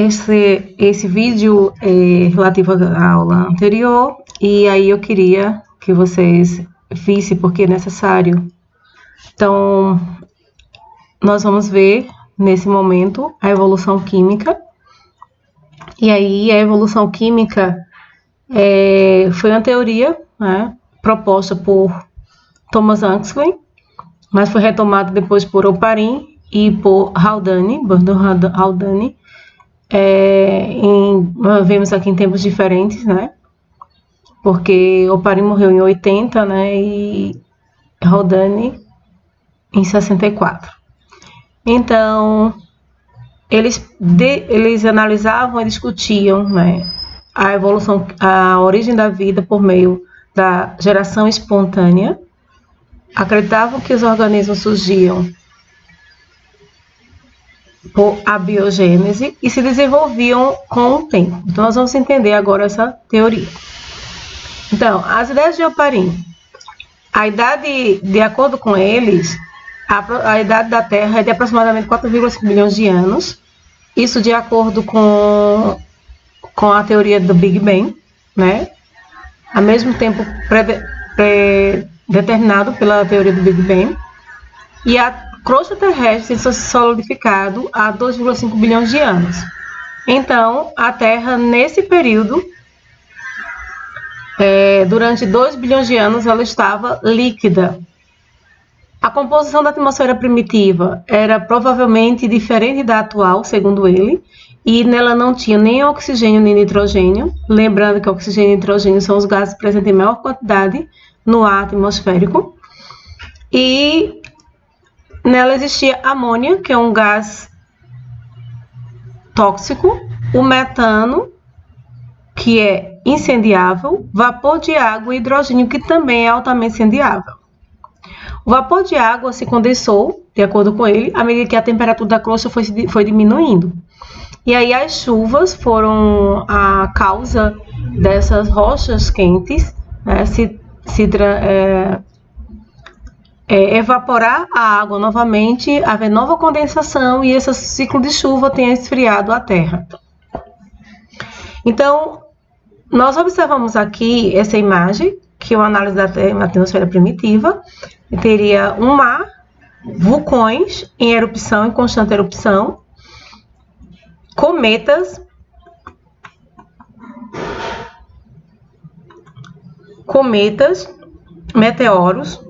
esse vídeo é relativo à aula anterior, e aí eu queria que vocês vissem porque é necessário. Então, nós vamos ver nesse momento a evolução química. E aí, a evolução química foi uma teoria, né, proposta por Thomas Huxley, mas foi retomada depois por Oparin e por Haldane, Bernard Haldane. Vemos aqui em tempos diferentes, né? Porque Oparin morreu em 80, né? E Haldane em 64. Então, eles analisavam e discutiam, né, a evolução, a origem da vida por meio da geração espontânea. Acreditavam que os organismos surgiam por abiogênese e se desenvolviam com o tempo. Então, nós vamos entender agora essa teoria. Então, as ideias de Oparin. A idade, de acordo com eles, a idade da Terra é de aproximadamente 4,5 bilhões de anos. Isso de acordo com a teoria do Big Bang, né? Ao mesmo tempo determinado pela teoria do Big Bang. E a crosta terrestre se solidificado há 2,5 bilhões de anos. Então, a Terra, nesse período, durante 2 bilhões de anos, ela estava líquida. A composição da atmosfera primitiva era provavelmente diferente da atual, segundo ele, e nela não tinha nem oxigênio nem nitrogênio. Lembrando que oxigênio e nitrogênio são os gases presentes em maior quantidade no ar atmosférico. E nela existia amônia, que é um gás tóxico, o metano, que é incendiável, vapor de água e hidrogênio, que também é altamente incendiável. O vapor de água se condensou, de acordo com ele, à medida que a temperatura da crosta foi diminuindo. E aí as chuvas foram a causa dessas rochas quentes, né, evaporar a água novamente, haver nova condensação e esse ciclo de chuva tenha esfriado a Terra. Então, nós observamos aqui essa imagem, que é uma análise da atmosfera primitiva. Teria um mar, vulcões em erupção, em constante erupção, cometas, meteoros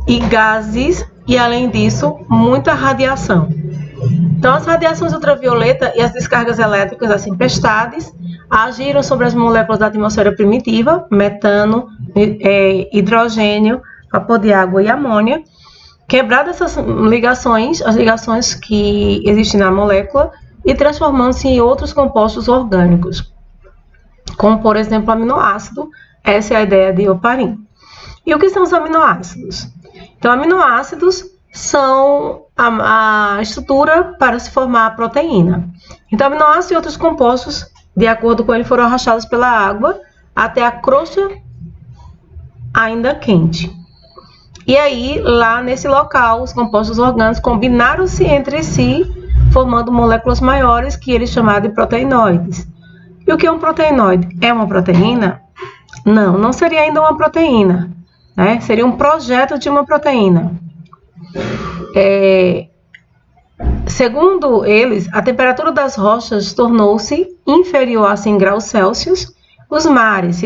e gases, e além disso, muita radiação. Então, as radiações ultravioleta e as descargas elétricas, as tempestades, agiram sobre as moléculas da atmosfera primitiva, metano, hidrogênio, vapor de água e amônia, quebrando essas ligações, as ligações que existem na molécula, e transformando-se em outros compostos orgânicos, como, por exemplo, aminoácido. Essa é a ideia de Oparin. E o que são os aminoácidos? Então, aminoácidos são a estrutura para se formar a proteína. Então, aminoácidos e outros compostos, de acordo com ele, foram arrastados pela água até a crosta ainda quente. E aí, lá nesse local, os compostos orgânicos combinaram-se entre si, formando moléculas maiores que eles chamaram de proteinoides. E o que é um proteinoide? É uma proteína? Não, não seria ainda uma proteína, né? Seria um projeto de uma proteína. Segundo eles, a temperatura das rochas tornou-se inferior a 100 graus Celsius. Os mares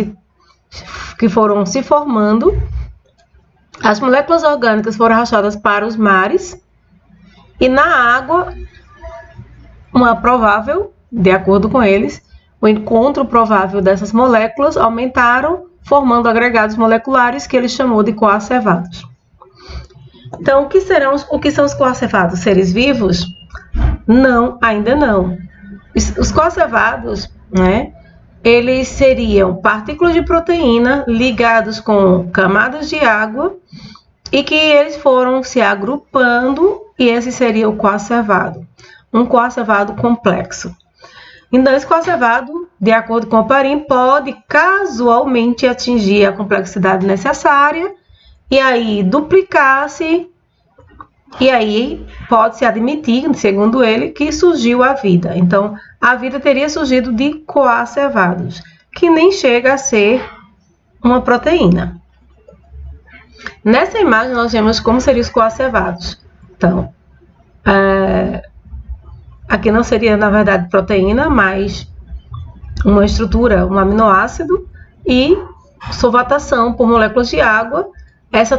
que foram se formando, as moléculas orgânicas foram arrastadas para os mares, e na água, uma provável, de acordo com eles, o encontro provável dessas moléculas aumentaram, formando agregados moleculares que ele chamou de coacervados. Então, o que são os coacervados? Seres vivos? Não, ainda não. Os coacervados, né, eles seriam partículas de proteína ligados com camadas de água e que eles foram se agrupando, e esse seria o coacervado, um coacervado complexo. Então, esse coacervado, de acordo com o Oparin, pode casualmente atingir a complexidade necessária e aí duplicar-se E aí pode-se admitir, segundo ele, que surgiu a vida. Então, a vida teria surgido de coacervados, que nem chega a ser uma proteína. Nessa imagem, nós vemos como seriam os coacervados. Então, aqui não seria, na verdade, proteína, mas uma estrutura, um aminoácido e solvatação por moléculas de água.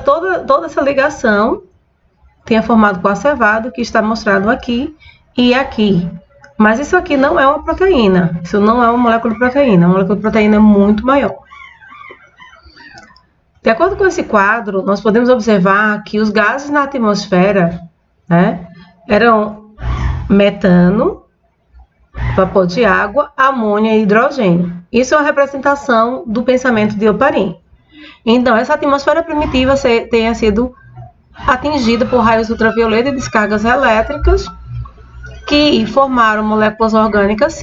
Toda essa ligação tenha formado coacervado, que está mostrado aqui e aqui. Mas isso aqui não é uma proteína, isso não é uma molécula de proteína, a molécula de proteína é muito maior. De acordo com esse quadro, nós podemos observar que os gases na atmosfera, né, eram metano, vapor de água, amônia e hidrogênio. Isso é uma representação do pensamento de Oparin. Então, essa atmosfera primitiva tenha sido atingida por raios ultravioleta e descargas elétricas que formaram moléculas orgânicas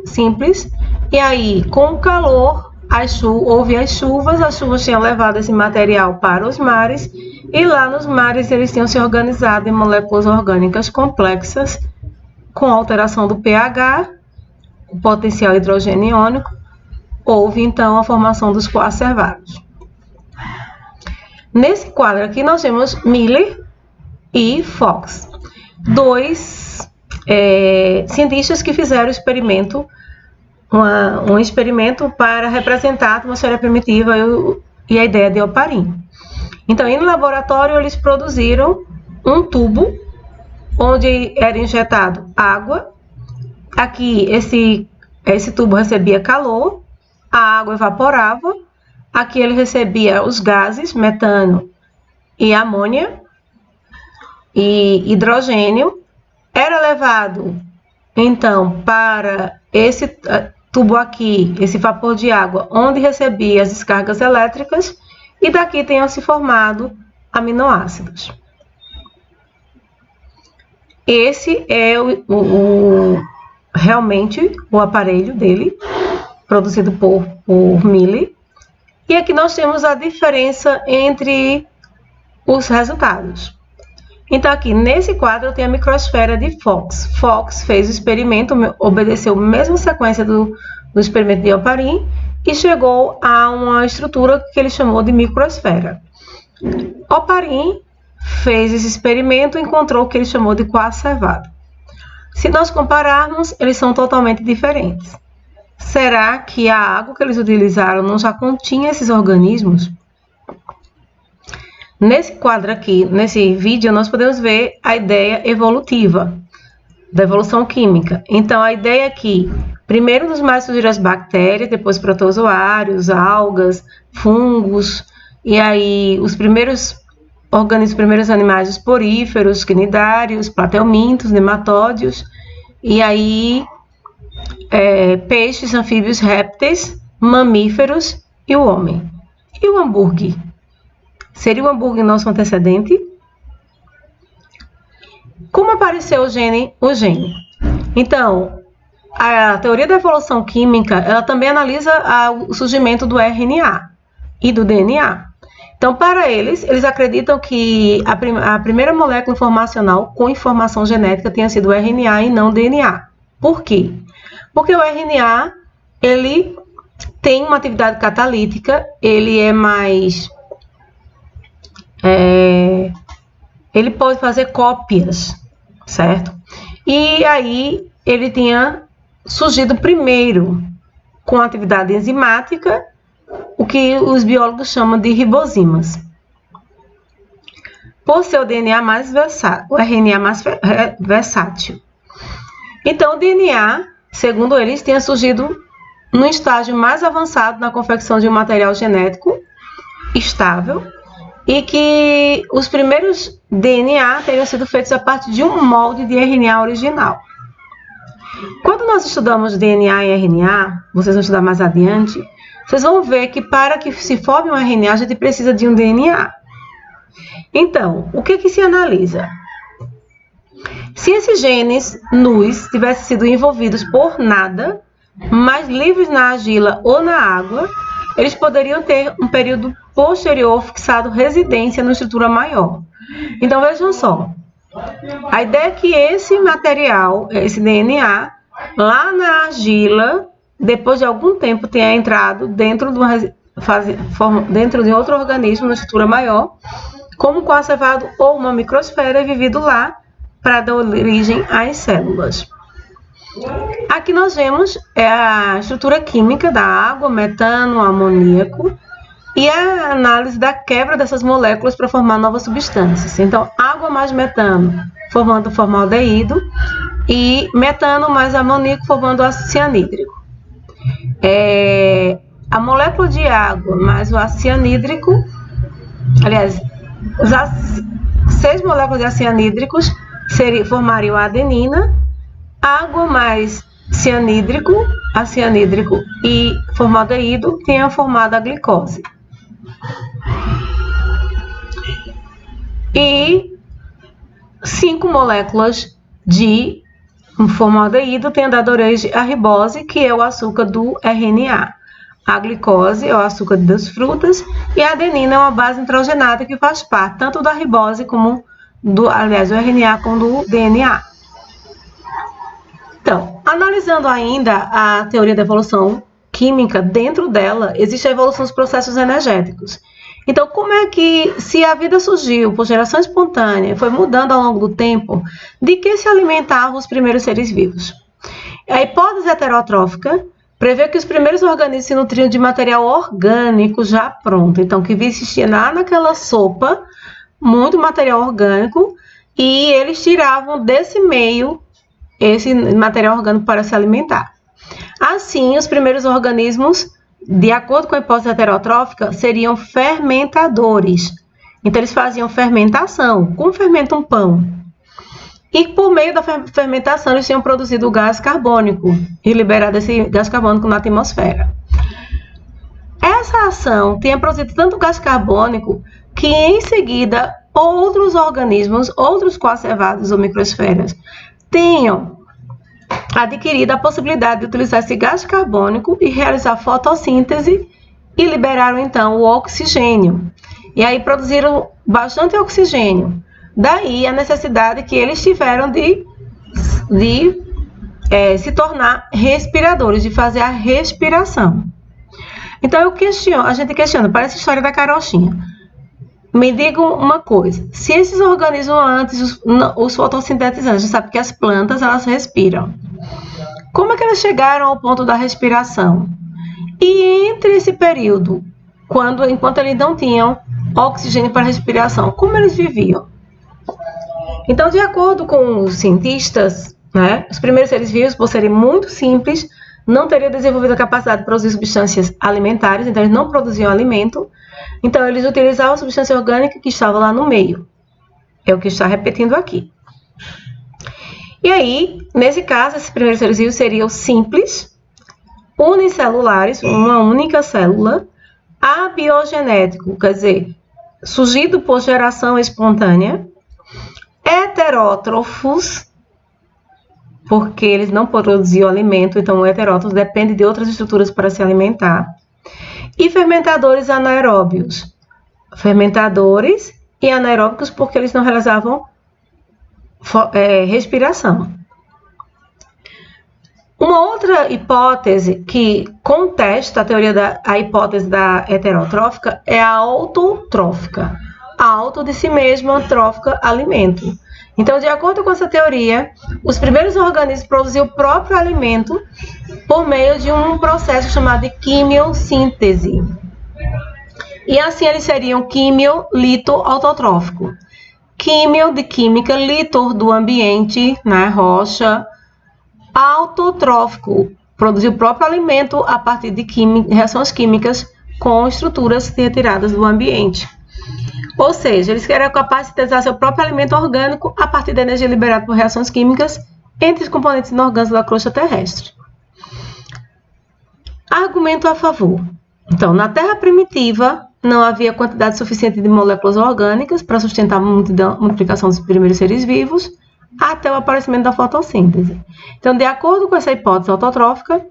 simples, e aí, com o calor, houve as chuvas tinham levado esse material para os mares, e lá nos mares eles tinham se organizado em moléculas orgânicas complexas, com alteração do pH, o potencial hidrogênio iônico, houve então a formação dos coacervados. Nesse quadro aqui nós temos Miller e Fox, dois cientistas que fizeram experimento, um experimento para representar a atmosfera primitiva e a ideia de Oparin. Então, no laboratório, eles produziram um tubo onde era injetado água. Aqui, esse tubo recebia calor, a água evaporava. Aqui ele recebia os gases, metano e amônia e hidrogênio. Era levado, então, para esse tubo aqui, esse vapor de água, onde recebia as descargas elétricas, e daqui tenham se formado aminoácidos. Esse é realmente o aparelho dele, produzido por Miller. E aqui nós temos a diferença entre os resultados. Então, aqui nesse quadro tem a microsfera de Fox. Fox fez o experimento, obedeceu a mesma sequência do experimento de Oparin e chegou a uma estrutura que ele chamou de microsfera. Oparin fez esse experimento e encontrou o que ele chamou de coacervado. Se nós compararmos, eles são totalmente diferentes. Será que a água que eles utilizaram não já continha esses organismos? Nesse quadro aqui, nesse vídeo, nós podemos ver a ideia evolutiva, da evolução química. Então, a ideia é que, primeiro nos mares surgiram as bactérias, depois protozoários, algas, fungos, e aí os primeiros organismos, os primeiros animais, os poríferos, quinidários, platelmintos, nematódios, e aí peixes, anfíbios, répteis, mamíferos e o homem. E o hambúrguer? Seria o hambúrguer nosso antecedente? Como apareceu o gene? Então, a teoria da evolução química, ela também analisa o surgimento do RNA e do DNA. Então, para eles acreditam que a primeira molécula informacional com informação genética tenha sido o RNA e não o DNA. Por quê? Porque o RNA, ele tem uma atividade catalítica, ele é mais... ele pode fazer cópias, certo? E aí ele tinha surgido primeiro com atividade enzimática, o que os biólogos chamam de ribozimas. Por ser o DNA mais versátil, o RNA mais versátil. Então, o DNA, segundo eles, tinha surgido num estágio mais avançado na confecção de um material genético estável, e que os primeiros DNA teriam sido feitos a partir de um molde de RNA original. Quando nós estudamos DNA e RNA, vocês vão estudar mais adiante, vocês vão ver que para que se forme um RNA, a gente precisa de um DNA. Então, o que se analisa? Se esses genes nus tivessem sido envolvidos por nada, mas livres na argila ou na água, eles poderiam ter um período posterior fixado residência numa estrutura maior. Então, vejam só, A ideia é que esse material, esse DNA, lá na argila, depois de algum tempo tenha entrado dentro de outro organismo, uma estrutura maior, como coacervado ou uma microsfera, e vivido lá para dar origem às células. Aqui nós vemos a estrutura química da água, metano, amoníaco, e a análise da quebra dessas moléculas para formar novas substâncias. Então, água mais metano formando formaldeído e metano mais amoníaco formando ácido cianídrico. A molécula de água mais o ácido cianídrico, aliás, 6 moléculas de ácido cianídricos formariam a adenina, água mais cianídrico, acianídrico e formaldeído tenha formado a glicose. E 5 moléculas de formaldeído tenham dado origem à ribose, que é o açúcar do RNA. A glicose é o açúcar das frutas e a adenina é uma base nitrogenada que faz parte tanto da ribose como do RNA como do DNA. Então, analisando ainda a teoria da evolução química, dentro dela existe a evolução dos processos energéticos. Então, como é que, se a vida surgiu por geração espontânea, foi mudando ao longo do tempo, de que se alimentavam os primeiros seres vivos? A hipótese heterotrófica prevê que os primeiros organismos se nutriam de material orgânico já pronto. Então, que existia lá naquela sopa muito material orgânico e eles tiravam desse meio esse material orgânico para se alimentar. Assim, os primeiros organismos, de acordo com a hipótese heterotrófica, seriam fermentadores. Então, eles faziam fermentação. Como fermenta um pão? E, por meio da fermentação, eles tinham produzido o gás carbônico e liberado esse gás carbônico na atmosfera. Essa ação tinha produzido tanto gás carbônico que, em seguida, outros organismos, outros coacervados ou microsferas, tenham adquirido a possibilidade de utilizar esse gás carbônico e realizar fotossíntese e liberaram então o oxigênio. E aí produziram bastante oxigênio. Daí a necessidade que eles tiveram de se tornar respiradores, de fazer a respiração. Então a gente questiona, parece a história da carochinha. Me digam uma coisa, se esses organismos antes, os fotossintetizantes, a gente sabe que as plantas elas respiram. Como é que elas chegaram ao ponto da respiração? E entre esse período, enquanto eles não tinham oxigênio para respiração, como eles viviam? Então, de acordo com os cientistas, os primeiros seres vivos, por serem muito simples, não teriam desenvolvido a capacidade de produzir substâncias alimentares, então eles não produziam alimento, então eles utilizavam a substância orgânica que estava lá no meio. É o que está repetindo aqui. E aí, nesse caso, esses primeiros seres vivos seriam simples, unicelulares, uma única célula, abiogenético, quer dizer, surgido por geração espontânea, heterótrofos, porque eles não produziam alimento, então o heterótrofo depende de outras estruturas para se alimentar, e fermentadores anaeróbios, fermentadores e anaeróbicos porque eles não realizavam respiração. Uma outra hipótese que contesta a hipótese da heterotrófica é a autotrófica. Auto de si mesma, trófica, alimento. Então, de acordo com essa teoria, os primeiros organismos produziam o próprio alimento por meio de um processo chamado de quimiossíntese. E assim eles seriam quimio-lito-autotrófico. Químio de química, litor do ambiente, rocha. Autotrófico, produzir o próprio alimento a partir de reações químicas com estruturas retiradas do ambiente. Ou seja, eles eram capazes de sintetizar seu próprio alimento orgânico a partir da energia liberada por reações químicas entre os componentes inorgânicos da crosta terrestre. Argumento a favor. Então, na Terra primitiva, não havia quantidade suficiente de moléculas orgânicas para sustentar a multiplicação dos primeiros seres vivos, até o aparecimento da fotossíntese. Então, de acordo com essa hipótese autotrófica,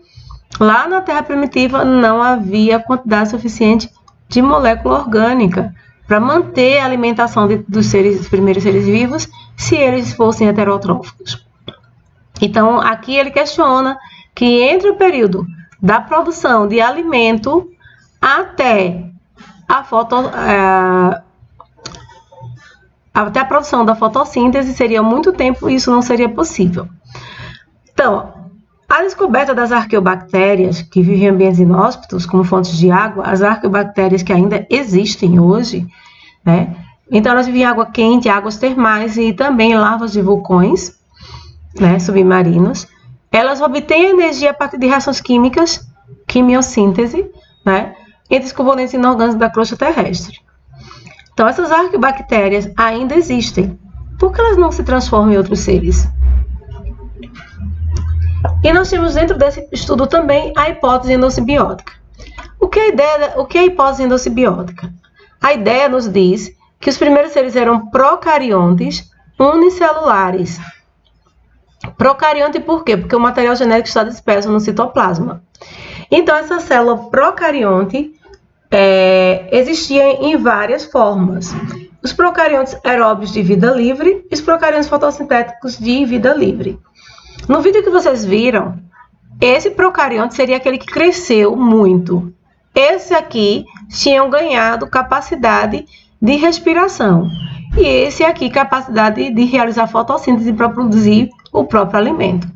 lá na Terra primitiva não havia quantidade suficiente de molécula orgânica para manter a alimentação dos primeiros seres vivos se eles fossem heterotróficos. Então, aqui ele questiona que entre o período da produção de alimento até a produção da fotossíntese seria muito tempo e isso não seria possível. Então, a descoberta das arqueobactérias que vivem em ambientes inóspitos, como fontes de água, as arqueobactérias que ainda existem hoje, né? Então, elas vivem em água quente, águas termais e também lavas de vulcões, né, submarinos. Elas obtêm energia a partir de reações químicas, quimiossíntese, né, entre os componentes inorgânicos da crosta terrestre. Então, essas arqueobactérias ainda existem. Por que elas não se transformam em outros seres? E nós temos dentro desse estudo também a hipótese endossimbiótica. O que é a hipótese endossimbiótica? A ideia nos diz que os primeiros seres eram procariontes unicelulares. Procarionte por quê? Porque o material genético está disperso no citoplasma. Então, essa célula procarionte existia em várias formas. Os procariontes aeróbios de vida livre e os procariontes fotossintéticos de vida livre. No vídeo que vocês viram, esse procarionte seria aquele que cresceu muito. Esse aqui tinham ganhado capacidade de respiração. E esse aqui, capacidade de realizar fotossíntese para produzir o próprio alimento.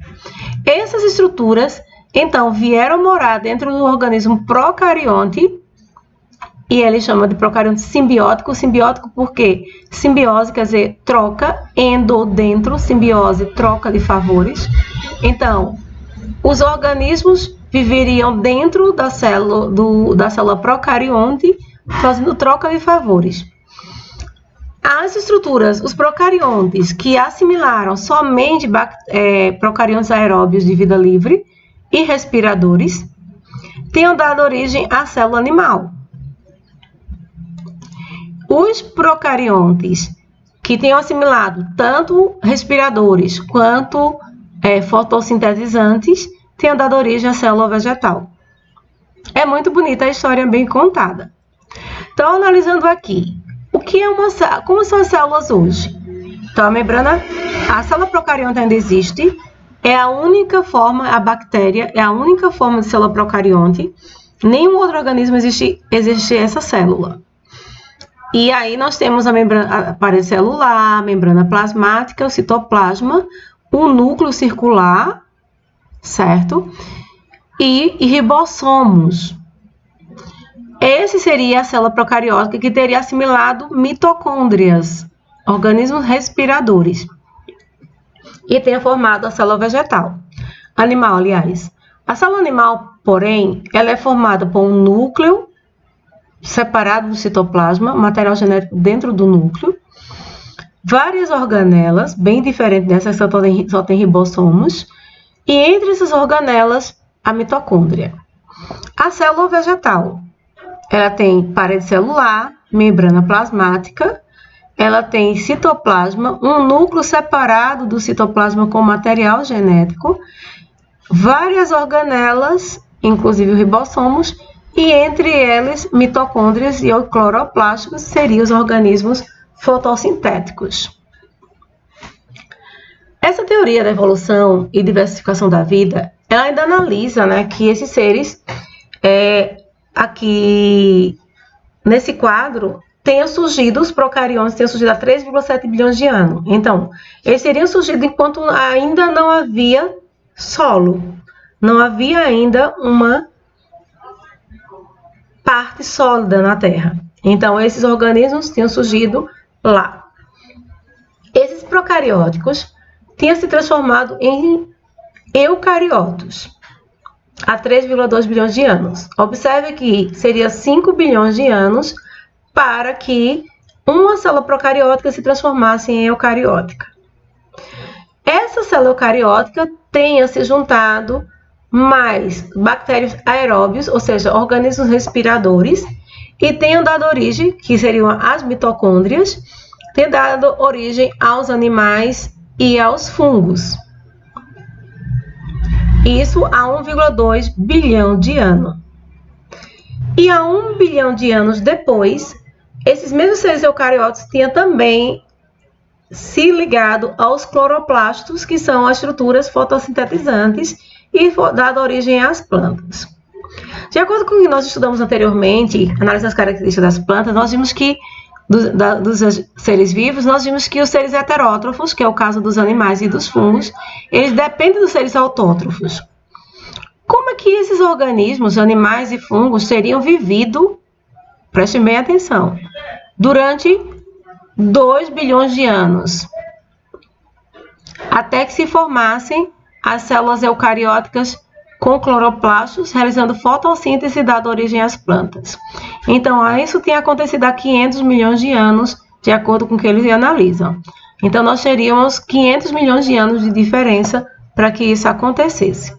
Essas estruturas, então, vieram morar dentro do organismo procarionte e ele chama de procarionte simbiótico. Simbiótico porque simbiose quer dizer troca, endo, dentro, simbiose, troca de favores. Então, os organismos viveriam dentro da célula procarionte, fazendo troca de favores. As estruturas, os procariontes que assimilaram somente procariontes aeróbios de vida livre e respiradores, tenham dado origem à célula animal. Os procariontes que tenham assimilado tanto respiradores quanto fotossintetizantes, tenham dado origem à célula vegetal. É muito bonita a história, bem contada. Então, analisando aqui, como são as células hoje? Então, a célula procarionte ainda existe, é a única forma, a bactéria é a única forma de célula procarionte, nenhum outro organismo existe essa célula. E aí nós temos a parede celular, a membrana plasmática, o citoplasma, o núcleo circular, certo? E ribossomos. Esse seria a célula procariótica que teria assimilado mitocôndrias, organismos respiradores. E tenha formado a célula vegetal. Animal, aliás. A célula animal, porém, ela é formada por um núcleo separado do citoplasma, material genético dentro do núcleo, várias organelas, bem diferentes dessas, só tem ribossomos, e entre essas organelas, a mitocôndria. A célula vegetal, ela tem parede celular, membrana plasmática, ela tem citoplasma, um núcleo separado do citoplasma com material genético, várias organelas, inclusive ribossomos, e entre eles, mitocôndrias e cloroplásticos seriam os organismos fotossintéticos. Essa teoria da evolução e diversificação da vida, ela ainda analisa, né, que esses seres, aqui nesse quadro, os procariontes tenham surgido há 3,7 bilhões de anos. Então, eles teriam surgido enquanto ainda não havia solo, não havia ainda uma parte sólida na Terra. Então, esses organismos tinham surgido lá. Esses procarióticos tinham se transformado em eucariotos há 3,2 bilhões de anos. Observe que seria 5 bilhões de anos para que uma célula procariótica se transformasse em eucariótica. Essa célula eucariótica tenha se juntado mais bactérias aeróbios, ou seja, organismos respiradores, e tenham dado origem, que seriam as mitocôndrias, tenham dado origem aos animais e aos fungos. Isso há 1,2 bilhão de anos. E há 1 bilhão de anos depois, esses mesmos seres eucariotos tinham também se ligado aos cloroplastos, que são as estruturas fotossintetizantes e dado origem às plantas. De acordo com o que nós estudamos anteriormente, analisando as características das plantas, nós vimos que dos seres vivos, nós vimos que os seres heterótrofos, que é o caso dos animais e dos fungos, eles dependem dos seres autótrofos. Como é que esses organismos, animais e fungos, teriam vivido, prestem bem atenção, durante 2 bilhões de anos, até que se formassem as células eucarióticas com cloroplastos, realizando fotossíntese dando origem às plantas. Então, isso tem acontecido há 500 milhões de anos, de acordo com o que eles analisam. Então, nós teríamos 500 milhões de anos de diferença para que isso acontecesse.